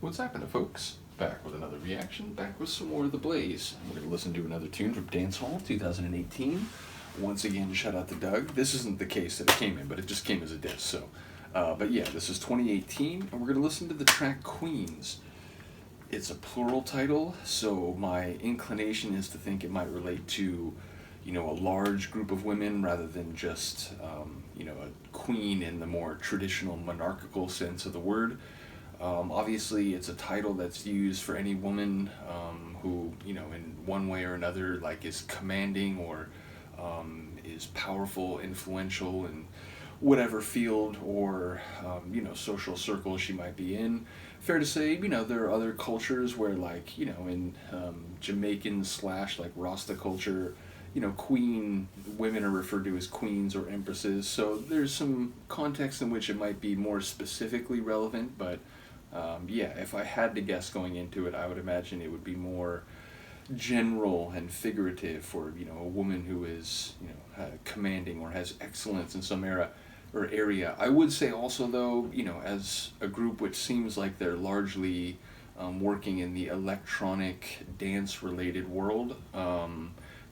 What's happening, folks? Back with another reaction, back with some more of The Blaze. We're going to listen to another tune from Dancehall 2018. Once again, shout out to Doug. This isn't the case that it came in, but it just came as a disc, so. But yeah, this is 2018, and we're going to listen to the track Queens. It's a plural title, so my inclination is to think it might relate to, a large group of women rather than just, a queen in the more traditional monarchical sense of the word. Obviously, it's a title that's used for any woman who, in one way or another, is commanding or is powerful, influential in whatever field or, social circle she might be in. Fair to say, there are other cultures where, in Jamaican / Rasta culture, queen women are referred to as queens or empresses. So there's some context in which it might be more specifically relevant, but if I had to guess going into it, I would imagine it would be more general and figurative for, a woman who is, commanding or has excellence in some area. I would say also, though, as a group which seems like they're largely working in the electronic dance-related world,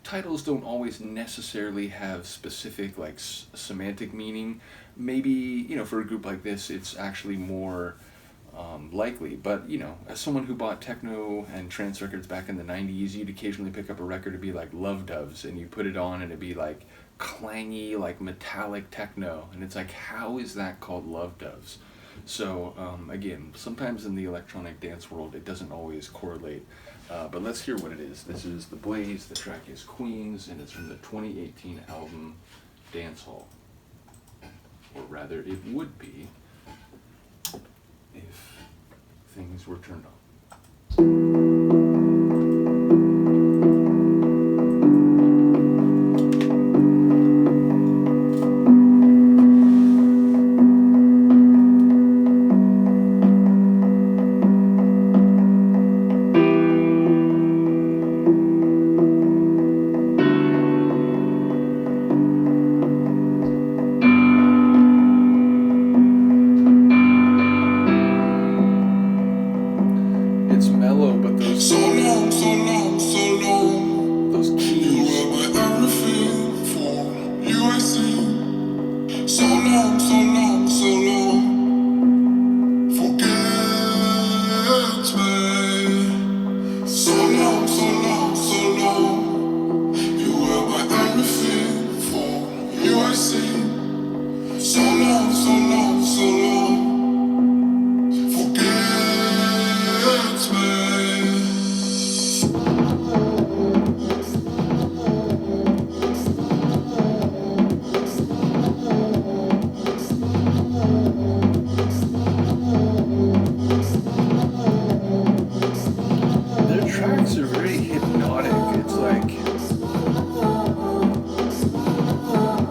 titles don't always necessarily have specific, semantic meaning. Maybe, for a group like this, it's actually more likely, but as someone who bought techno and trance records back in the 90s, you'd occasionally pick up a record to be like Love Doves, and you put it on and it'd be like clangy, metallic techno, and it's like, how is that called Love Doves? So again, sometimes in the electronic dance world it doesn't always correlate, but let's hear what it is. This is The Blaze, the track is Queens, and it's from the 2018 album Dancehall, or rather it would be if things were turned on. It's mellow, but those so long. Those keys. You were my everything for you I see. So long. Forget me. So long. You were my everything for you I see. So long. Forget me. Their tracks are very hypnotic. It's like,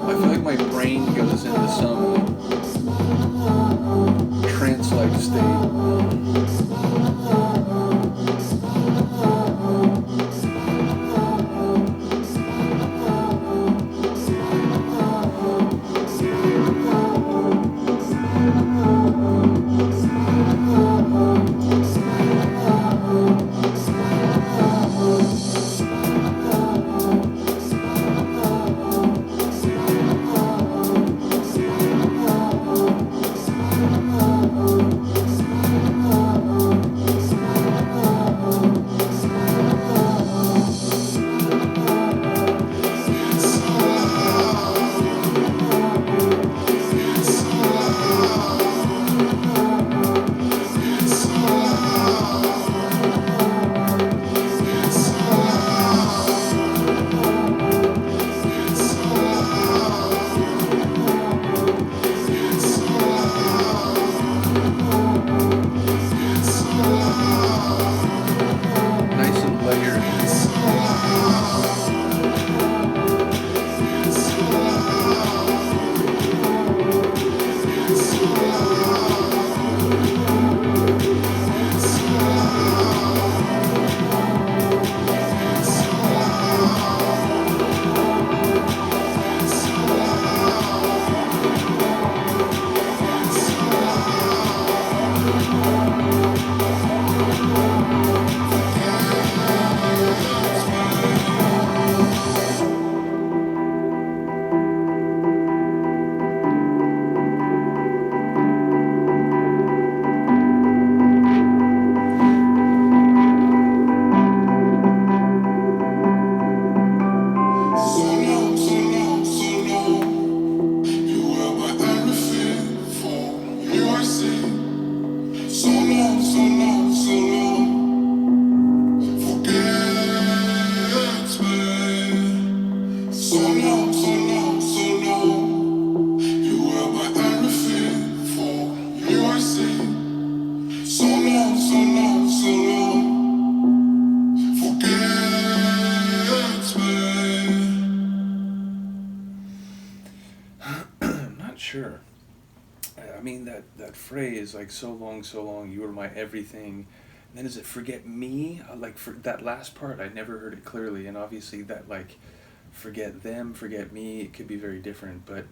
I feel like my brain goes into some trance-like state. that phrase, like, so long, you were my everything. And then is it forget me? Like, for that last part, I never heard it clearly, and obviously that, like, forget them, forget me, it could be very different, but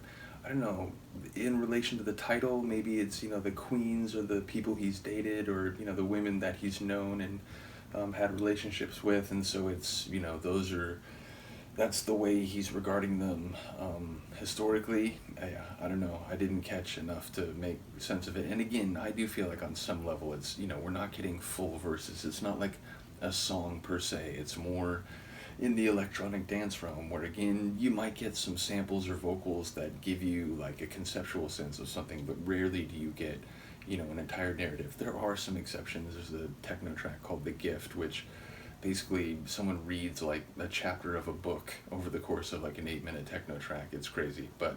I don't know, in relation to the title, maybe it's, the queens or the people he's dated, or, the women that he's known and had relationships with, and so it's, that's the way he's regarding them historically. I don't know. I didn't catch enough to make sense of it. And again, I do feel like on some level it's, we're not getting full verses. It's not like a song per se. It's more in the electronic dance realm where, again, you might get some samples or vocals that give you like a conceptual sense of something, but rarely do you get, an entire narrative. There are some exceptions. There's a techno track called The Gift, which basically someone reads like a chapter of a book over the course of like an 8-minute techno track. It's crazy, but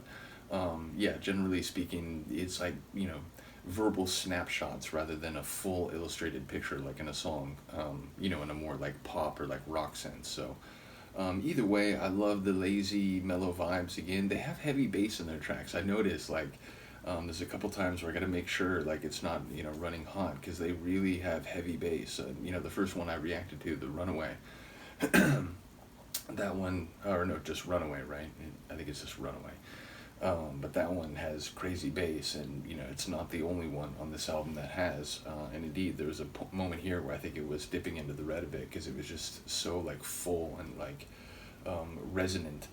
yeah, generally speaking, it's like, verbal snapshots rather than a full illustrated picture like in a song, in a more like pop or like rock sense. So either way, I love the lazy mellow vibes. Again, they have heavy bass in their tracks. I noticed like there's a couple times where I got to make sure like it's not, running hot, because they really have heavy bass. The first one I reacted to, the Runaway, that one, or no, just Runaway, right? I think it's just Runaway. But that one has crazy bass, and it's not the only one on this album that has. And indeed, there was a moment here where I think it was dipping into the red a bit, because it was just so like full and like resonant.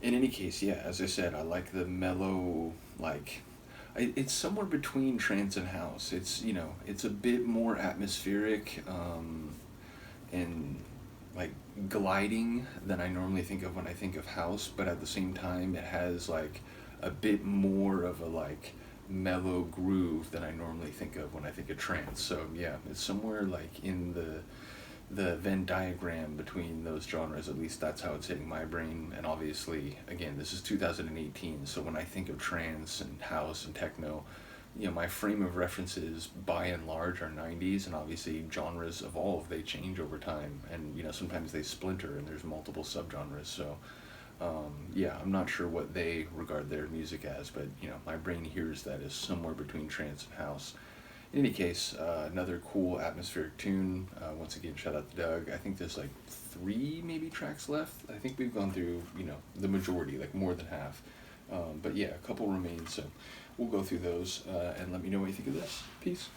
In any case, yeah, as I said, I like the mellow, like, it's somewhere between trance and house. It's, it's a bit more atmospheric and like gliding than I normally think of when I think of house, but at the same time it has like a bit more of a like mellow groove than I normally think of when I think of trance. So yeah, it's somewhere like in the Venn diagram between those genres. At least that's how it's hitting my brain. And obviously, again, this is 2018, so when I think of trance and house and techno, my frame of references by and large are 90s, and obviously genres evolve, they change over time, and sometimes they splinter and there's multiple subgenres. So yeah, I'm not sure what they regard their music as, but my brain hears that as somewhere between trance and house. In any case, another cool atmospheric tune. Once again, shout out to Doug. I think there's like 3 maybe tracks left. I think we've gone through, the majority, like more than half. But yeah, a couple remain, so we'll go through those and let me know what you think of this. Peace.